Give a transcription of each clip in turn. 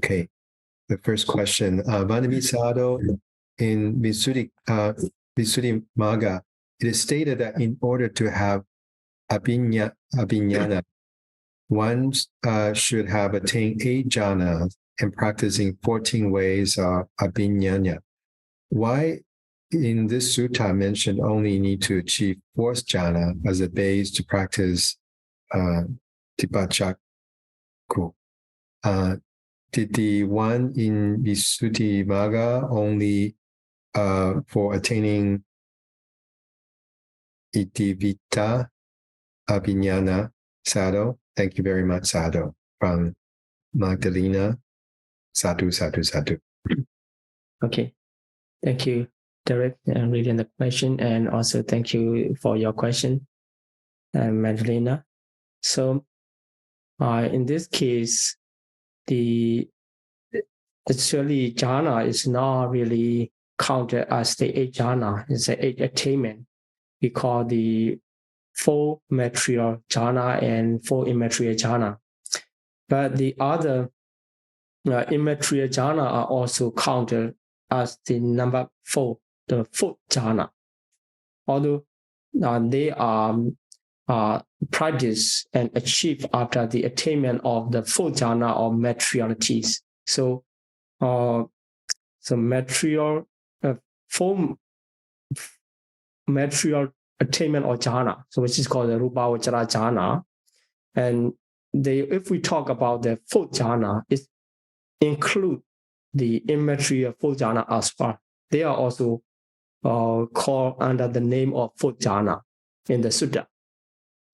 Okay. The first question, Vanamisado in Visuddhimagga, it is stated that in order to have abhiññana, one should have attained 8 jhanas and practicing 14 ways of abhiññana. Why in this sutta mentioned only need to achieve 4th jhana as a base to practice Tipachakku? Did the one in Visuddhimagga only for attaining Itivita Abhiññana? Sadhu, thank you very much, Sadhu, from Magdalena. Sadhu. Okay, thank you, Derek, reading the question, and also thank you for your question, Magdalena. So, in this case, actually jhana is not really counted as the 8 jhana. It's an 8 attainment. We call the 4 material jhana and 4 immaterial jhana. But the other immaterial jhana are also counted as the number 4, the 4th jhana. Although they are practiced and achieved after the attainment of the 4th jhana or materialities. So, material 4 material attainment or jhana, so which is called the Rupavachara jhana. And if we talk about the 4th jhana, it include the immaterial 4th jhana as well. They are also called under the name of 4th jhana in the sutta.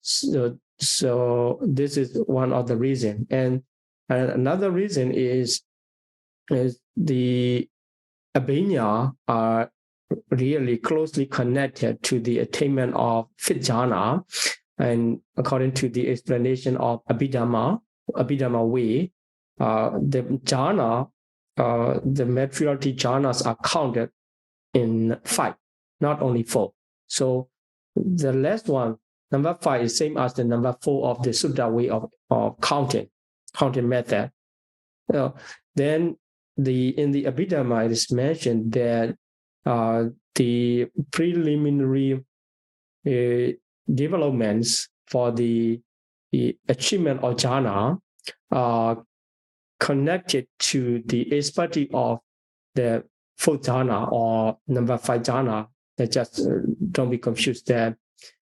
So this is one of the reasons. And another reason is the abhiññana are really closely connected to the attainment of 5th jhana. And according to the explanation of Abhidhamma way, the jhana, the materiality jhanas are counted in 5, not only 4. So the last one, number 5, is same as the number 4 of the Sutta way of counting method. Then in the Abhidhamma, it is mentioned that the preliminary developments for the achievement of jhana are connected to the expertise of the 4th jhana or number 5 jhana. Just don't be confused that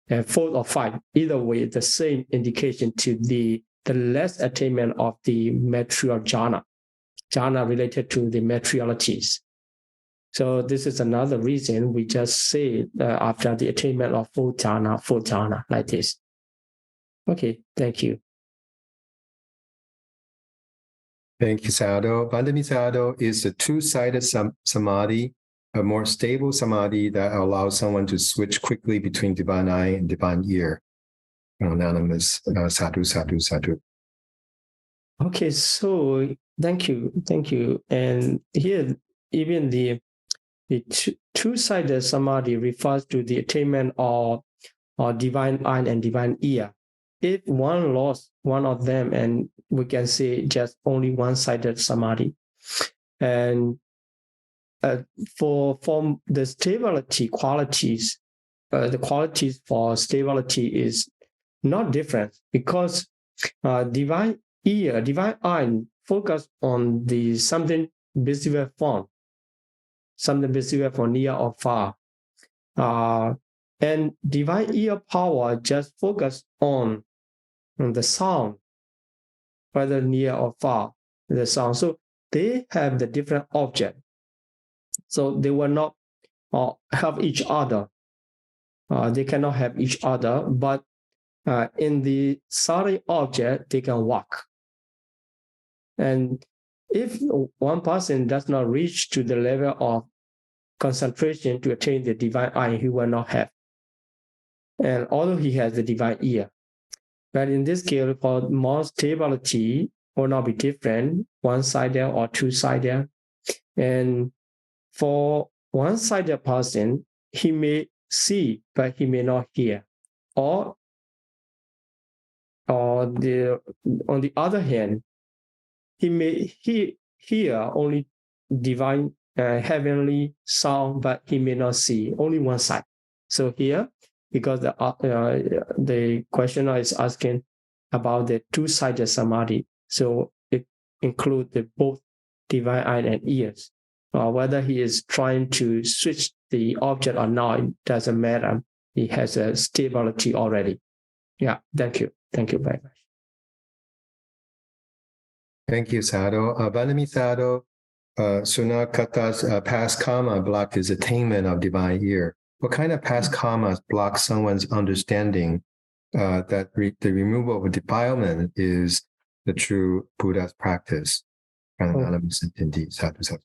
4 or 5, either way, the same indication to the less attainment of the material jhana related to the materialities. So this is another reason we just say after the attainment of 4th jhana, like this. Okay, thank you. Thank you, Sadhu. Vandamisado is a 2-sided samadhi, a more stable samadhi that allows someone to switch quickly between divine eye and divine ear. Anonymous, sadhu. Okay, so thank you. And here, even the 2-sided samadhi refers to the attainment of divine eye and divine ear. If one lost one of them, and we can say just only 1-sided samadhi, and for the stability qualities, the qualities for stability is not different, because divine ear, divine eye focus on the something visible form near or far. And divine ear power just focus on the sound, whether near or far, the sound. So they have the different object. So they will not have each other. They cannot have each other, but in the solid object, they can walk. And if one person does not reach to the level of concentration to attain the divine eye, he will not have. And although he has the divine ear. But in this case, for more stability, will not be different, 1-sided or 2-sided. And for 1-sided person, he may see, but he may not hear. Or on the other hand, he may hear only divine heavenly sound, but he may not see only one side. So here, because the questioner is asking about the two-sided samadhi, so it includes both divine eye and ears. Whether he is trying to switch the object or not, it doesn't matter. He has a stability already. Yeah, thank you. Thank you very much. Thank you, Sado. Vanami Sado, Sunakata's past karma block is attainment of divine ear. What kind of past karmas block someone's understanding that the removal of defilement is the true Buddha's practice? Indeed. Sadhu, sadhu.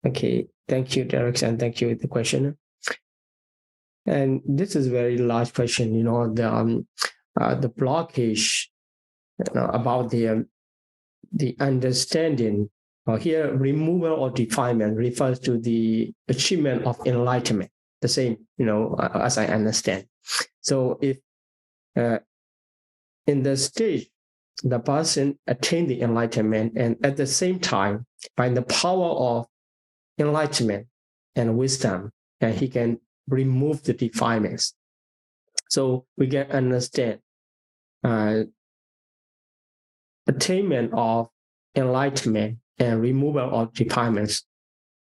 Okay, thank you, Derek, and thank you for the question. And this is a very large question. The blockage about the understanding. Here, removal or defilement refers to the achievement of enlightenment. The same, as I understand. So, if in the stage the person attained the enlightenment, and at the same time, by the power of enlightenment and wisdom, and he can remove the defilements. So we can understand attainment of enlightenment and removal of defilements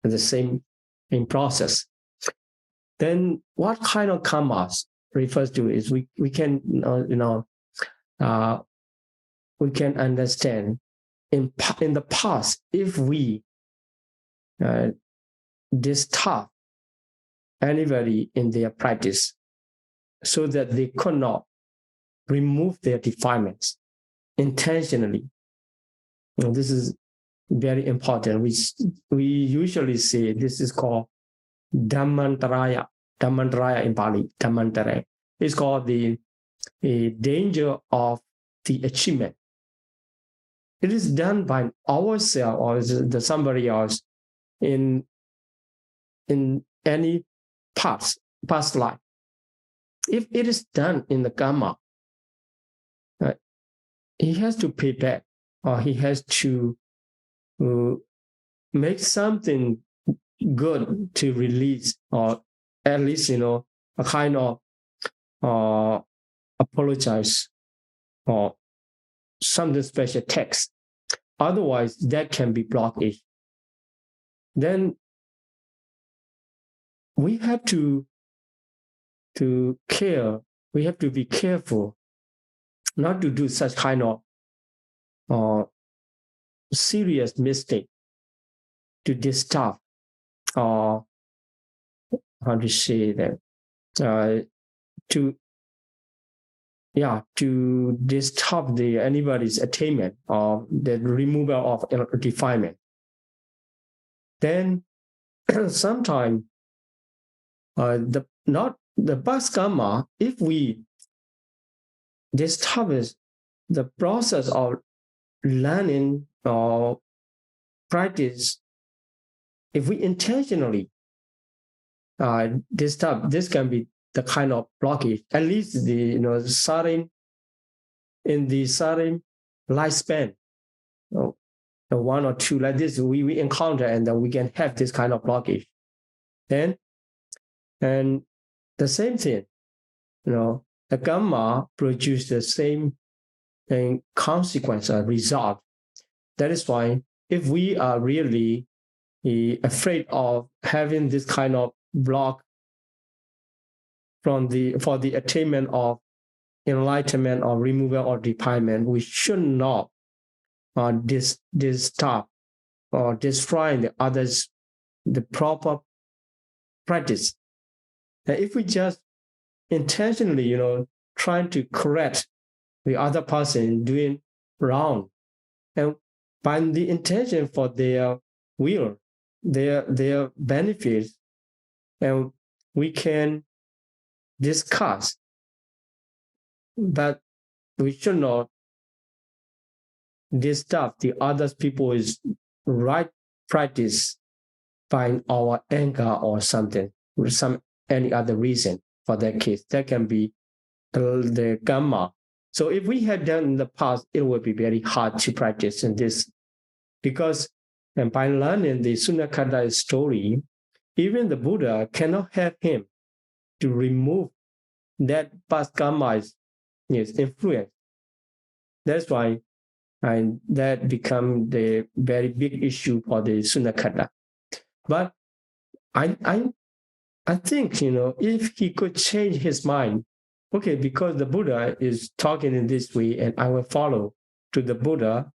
in the same in process. Then what kind of karmas refers to is we can we can understand in the past if we disturb anybody in their practice so that they could not remove their defilements intentionally. This is very important. We usually say this is called Dhammantaraya. Dhammantaraya in Pali, Dhammantaraya. It's called the danger of the achievement. It is done by ourselves or somebody else in any past life. If it is done in the karma, he has to pay back, or he has to make something good to release, or at least a kind of apologize or something special text. Otherwise, that can be blockage. Then we have to care. We have to be careful not to do such kind of serious mistake to disturb, or how to say that, to disturb anybody's attainment or the removal of defilement. Then sometimes the past karma, if we disturb the process of learning or practice, if we intentionally disturb, this can be the kind of blockage. At least in the certain lifespan, the one or two like this we encounter, and then we can have this kind of blockage. And the same thing, the karma produce the same consequence or result. That is why if we are really afraid of having this kind of block for the attainment of enlightenment or removal or defilement, we should not disturb or destroy the others the proper practice. And if we just intentionally, trying to correct the other person doing wrong, and by the intention for their will, their benefits, and we can discuss, but we should not disturb the other people's right practice by our anger or something, or any other reason for that case. That can be the karma. So if we had done in the past, it would be very hard to practice in this, because And by learning the Sunakata story, even the Buddha cannot help him to remove that past karma's influence. That's why that become the very big issue for the Sunakata. But I think, if he could change his mind, okay, because the Buddha is talking in this way, and I will follow to the Buddha,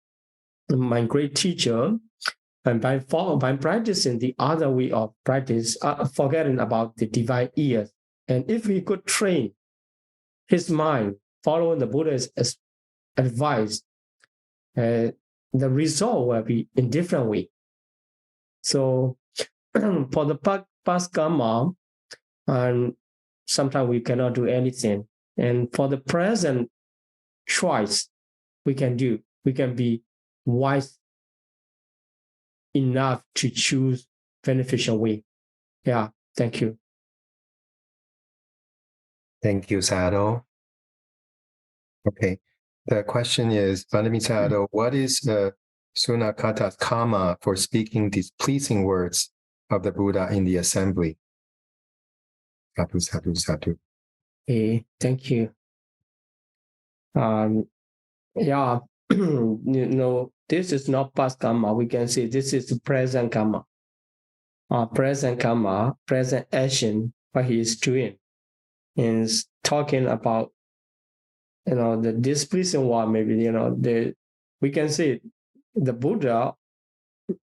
my great teacher, and by practicing the other way of practice, forgetting about the divine ears, and if he could train his mind following the Buddha's advice, the result will be in different way. So for the past karma, and sometimes we cannot do anything. And for the present choice, we can be wise enough to choose beneficial way. Yeah, thank you. Thank you, Sado. Okay, the question is, Vanami Sado, what is the Sunakata's karma for speaking displeasing words of the Buddha in the assembly? Satu, satu, satu. Okay, thank you. Yeah, this is not past karma. We can say this is present karma. Present karma, present action, what he is doing, is talking about, the displeasing one. Maybe we can say the Buddha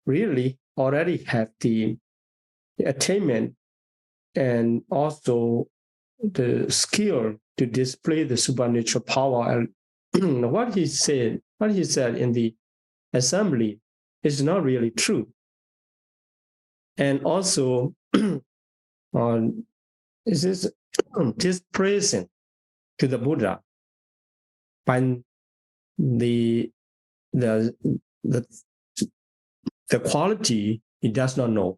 really already have the attainment and also the skill to display the supernatural power. And what he said in the assembly is not really true. And also, this is displeasing to the Buddha by the quality he does not know.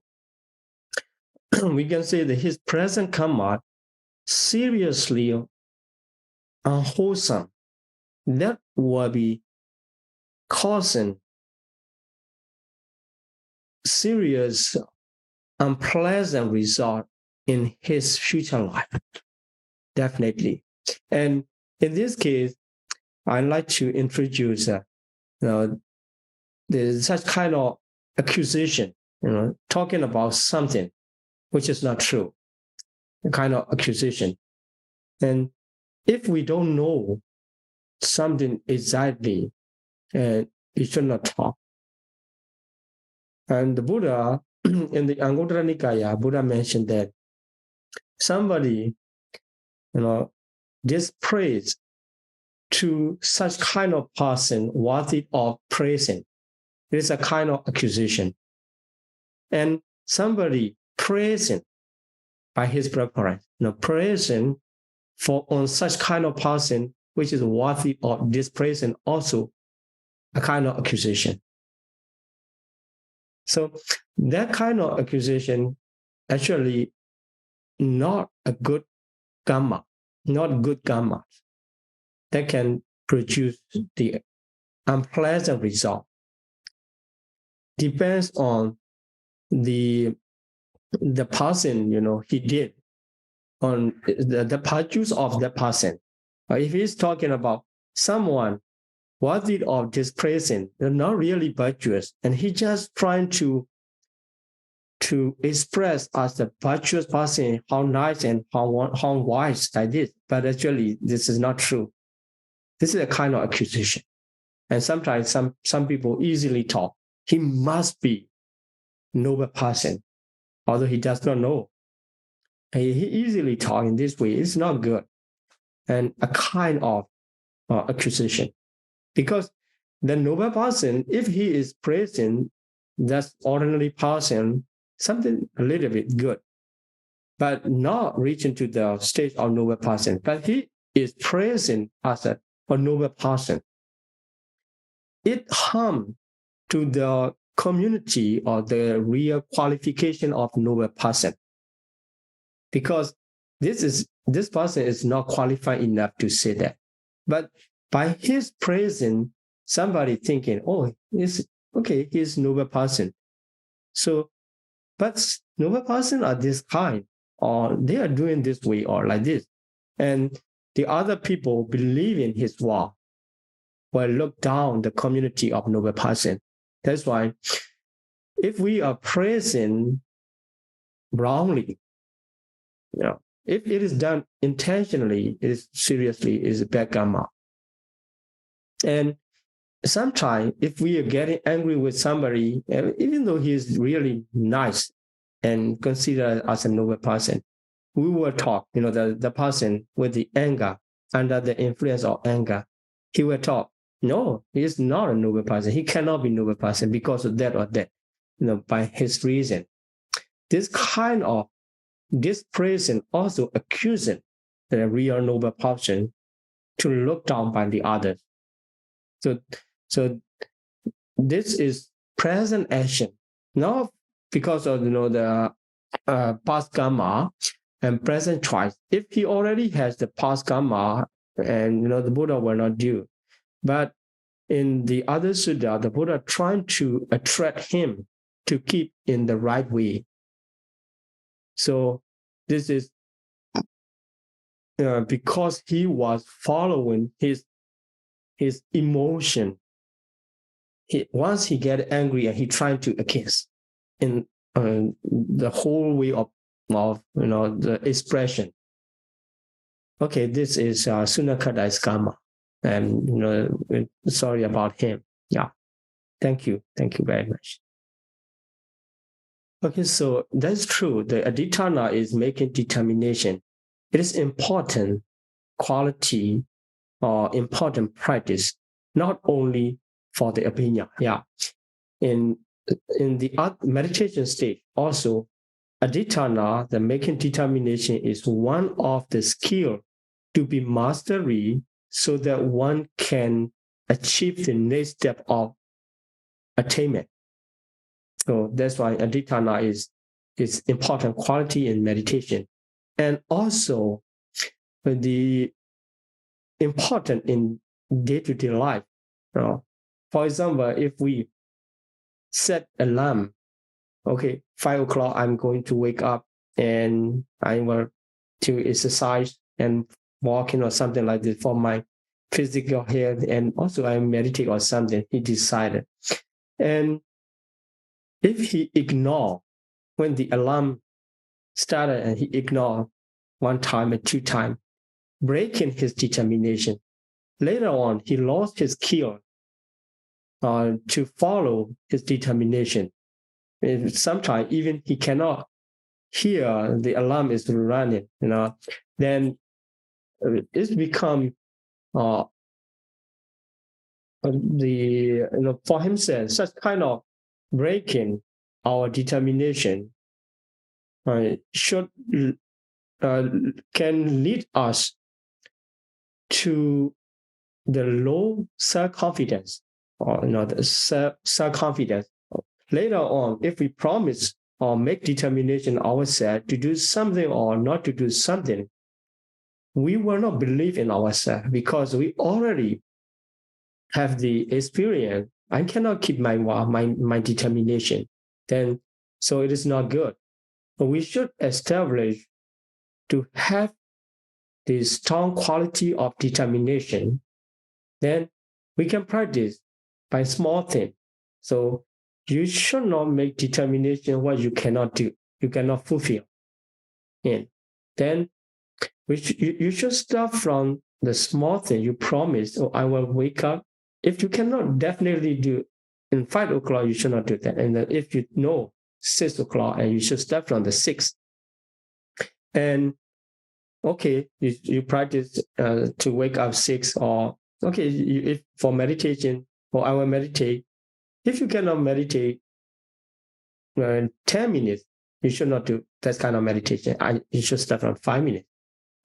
We can say that his present karma seriously unwholesome. That will be causing serious unpleasant result in his future life. Definitely. And in this case, I'd like to introduce there's such kind of accusation, talking about something which is not true, a kind of accusation. And if we don't know something exactly, we should not talk. And the Buddha, in the Anguttara Nikaya, Buddha mentioned that somebody, dispraise to such kind of person worthy of praising. It is a kind of accusation. And somebody praising by his preference, praising on such kind of person which is worthy of dispraising, also a kind of accusation. So that kind of accusation actually not a good karma, not good karma that can produce the unpleasant result. Depends on the person, he did, on the purchase of the person. If he's talking about someone worthy of dispraising, they're not really virtuous, and he just trying to express as a virtuous person how nice and how wise like this, but actually this is not true. This is a kind of accusation, and sometimes some people easily talk. He must be noble person, although he does not know. He easily talk in this way. It's not good, and a kind of accusation, because the noble person, if he is praising that ordinary person, something a little bit good, but not reaching to the stage of noble person, but he is praising as a noble person, it harms to the community or the real qualification of noble person, because this person is not qualified enough to say that. But by his praising, somebody thinking, oh, okay, he's noble person. So, but noble person are this kind, or they are doing this way or like this. And the other people believe in his word will look down the community of noble person. That's why if we are praising wrongly, if it is done intentionally, it is seriously is bad karma. And sometimes if we are getting angry with somebody, even though he is really nice and considered as a noble person, we will talk, the person with the anger, under the influence of anger, he will talk, no, he is not a noble person. He cannot be a noble person because of that or that, by his reason. This kind of dispraising also accusing the real noble person to look down by the others. So this is present action, not because of the past karma and present choice. If he already has the past karma, and the Buddha will not do. But in the other sutta, the Buddha trying to attract him to keep in the right way. So this is because he was following his emotion. Once he get angry and he tried to against in the whole way of the expression. Okay, this is Sunakadai's karma, and sorry about him. Yeah, thank you very much. Okay, so that's true. The aditana is making determination. It is important quality or important practice, not only for the opinion. Yeah, in the meditation state, also aditana, the making determination, is one of the skill to be mastery, so that one can achieve the next step of attainment. So that's why aditana is important quality in meditation, and also the important in day-to-day life. For example, if we set alarm, okay, 5 o'clock, I'm going to wake up and I want to exercise and walking or something like this for my physical health, and also I meditate or something, he decided. And if he ignore when the alarm started, and he ignored one time and 2 times, breaking his determination, later on he lost his skill to follow his determination. And sometimes even he cannot hear the alarm is running, then it's become for himself, such kind of breaking our determination can lead us to the low self-confidence, or the self-confidence. Later on, if we promise or make determination ourselves to do something or not to do something, we will not believe in ourselves, because we already have the experience. I cannot keep my determination. Then, so it is not good. But we should establish to have the strong quality of determination. Then we can practice by small things. So you should not make determination what you cannot do, you cannot fulfill. And then you should start from the small thing you promised. Oh, I will wake up. If you cannot definitely do in 5 o'clock, you should not do that. And then if you know 6 o'clock, and you should start from the 6th. And okay, you practice to wake up 6, or okay, if for meditation, or I will meditate. If you cannot meditate 10 minutes, you should not do that kind of meditation. You should start from 5 minutes.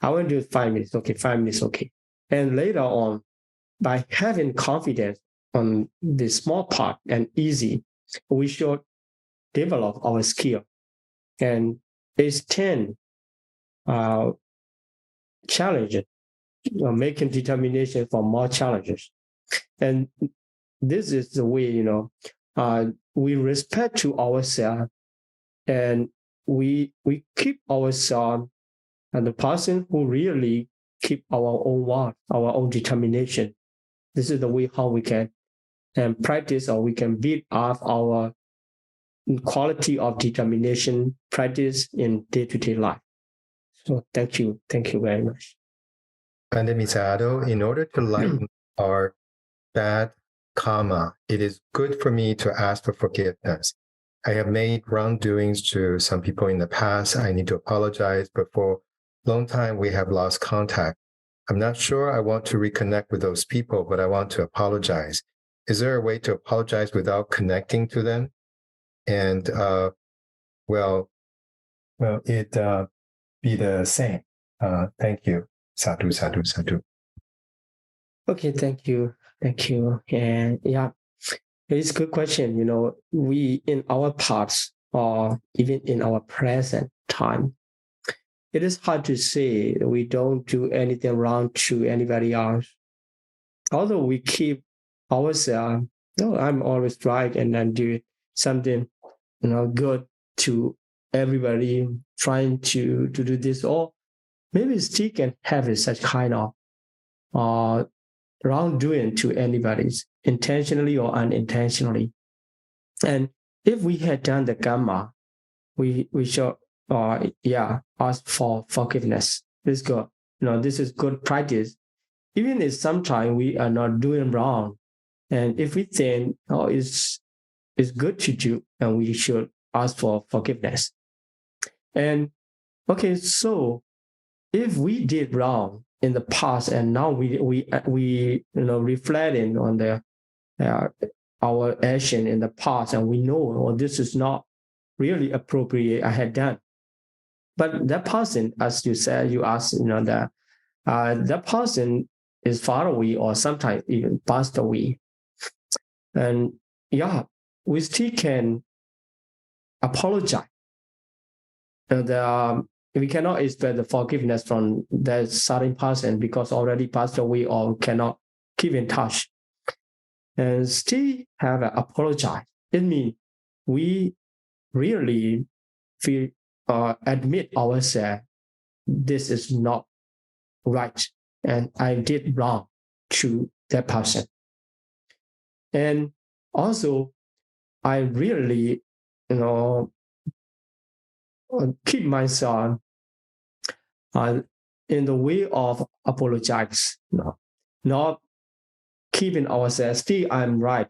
I will do 5 minutes. Okay, 5 minutes, okay. And later on, by having confidence on the small part and easy, we should develop our skill and extend challenges, making determination for more challenges. And this is the way, we respect to ourselves, and we keep ourselves and the person who really keep our own word, our own determination. This is the way how we can practice, or we can build up our quality of determination practice in day-to-day life. So thank you very much. And Misato, in order to lighten our bad karma, it is good for me to ask for forgiveness. I have made wrongdoings to some people in the past. I need to apologize, but for a long time we have lost contact. I'm not sure I want to reconnect with those people, but I want to apologize. Is there a way to apologize without connecting to them? And well, it be the same. Thank you. Sadhu, sadhu, sadhu. Okay, thank you. And yeah, it's a good question. We in our past, or even in our present time, it is hard to say we don't do anything wrong to anybody else. Although we keep ourselves, I'm always right, and then do something, good to everybody, trying to do this, or maybe still can have such kind of wrongdoing to anybody, intentionally or unintentionally. And if we had done the karma, we should ask for forgiveness. This is good. This is good practice. Even if sometimes we are not doing wrong, and if we think it's good to do, and we should ask for forgiveness. And okay, so if we did wrong in the past, and now we reflecting on our action in the past, and we know this is not really appropriate I had done. But that person, as you said, you asked, that person is far away, or sometimes even passed away. And yeah, we still can apologize. And we cannot expect the forgiveness from that certain person because already passed away, or cannot keep in touch. And still have an apologize. It means we really feel admit ourselves, this is not right, and I did wrong to that person. And also, I really, keep myself in the way of apologize, not keeping ourselves, still I'm right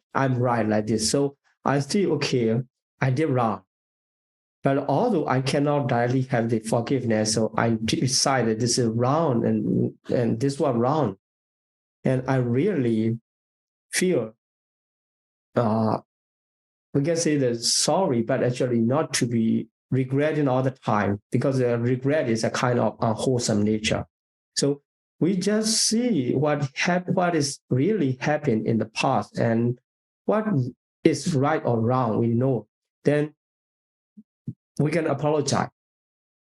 like this. So I still, okay, I did wrong. But although I cannot directly have the forgiveness, so I decided this is wrong, and this was wrong. And I really feel, we can say that sorry, but actually not to be regretting all the time, because the regret is a kind of unwholesome nature. So we just see what is really happened in the past, and what is right or wrong, we know. Then we can apologize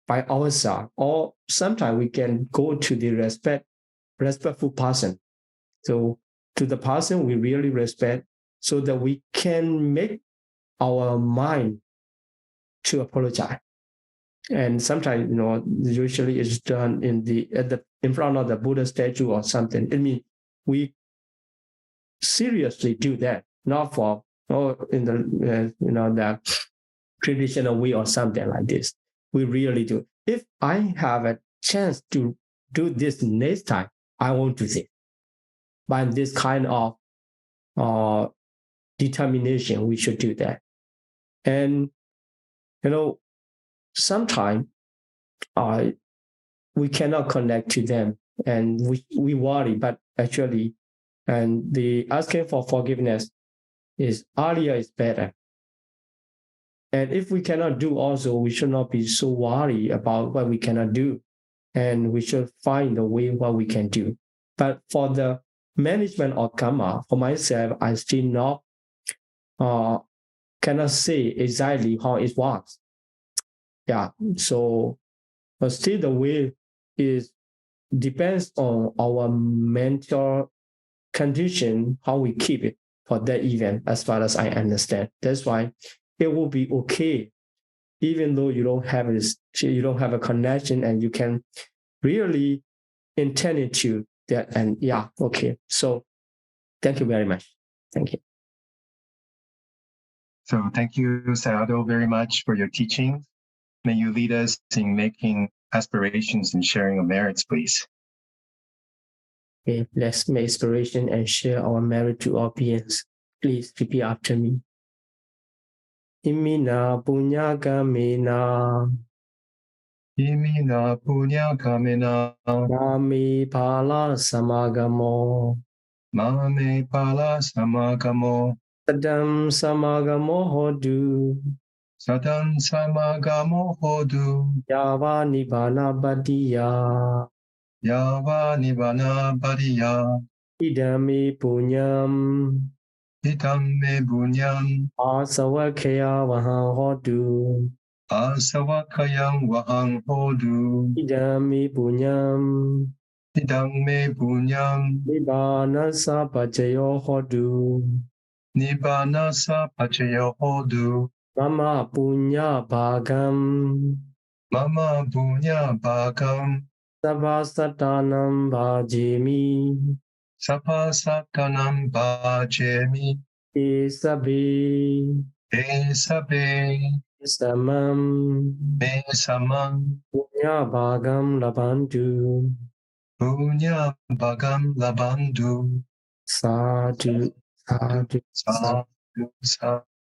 by ourselves, or sometimes we can go to the respectful person. So to the person we really respect, so that we can make our mind to apologize. And sometimes, usually it's done in front of the Buddha statue or something. I mean, we seriously do that, not for in the the traditional way or something like this. We really do. If I have a chance to do this next time, I won't do this. By this kind of determination, we should do that. And sometimes we cannot connect to them, and we worry, but actually, and the asking for forgiveness is earlier is better. And if we cannot do also, we should not be so worried about what we cannot do, and we should find a way what we can do. But for the management of karma, for myself, I still not cannot say exactly how it works. Yeah, so but still the way is depends on our mental condition, how we keep it. for that event, as far as I understand. That's why it will be okay, even though you don't have a connection, and you can really intend it to that. And yeah, okay. So thank you very much. Thank you. So thank you, Sayadaw, very much for your teachings. May you lead us in making aspirations and sharing of merits, please. Okay, let's make aspiration and share our merit to all beings. Please repeat after me. Imina punya kamena. Imina punya kamena. Mami pala samagamo. Mame pala samagamo. Sadam samagamo hodu. Sadam samagamo hodu. Yava nibbana badiya. Yava nibana badiya. Idami punyam. Idam me bunyam. Asawakaya vahang hodu. Asawakayang wahang hodu. Idami punyam. Idam me bunyam. Nibbana sapajayo hodu. Nibbana sa pachayo hodu. Mama punya bhagam. Mama punya bhagam. Savasatanam bhajemi. Sapasatanam bhajemi. Esabe. Esabe. Samam. Me samam. Punya bhagam labantu. Punya bhagam labandu. Sadhu. Sadhu. Sadhu. Sadhu. Sadhu.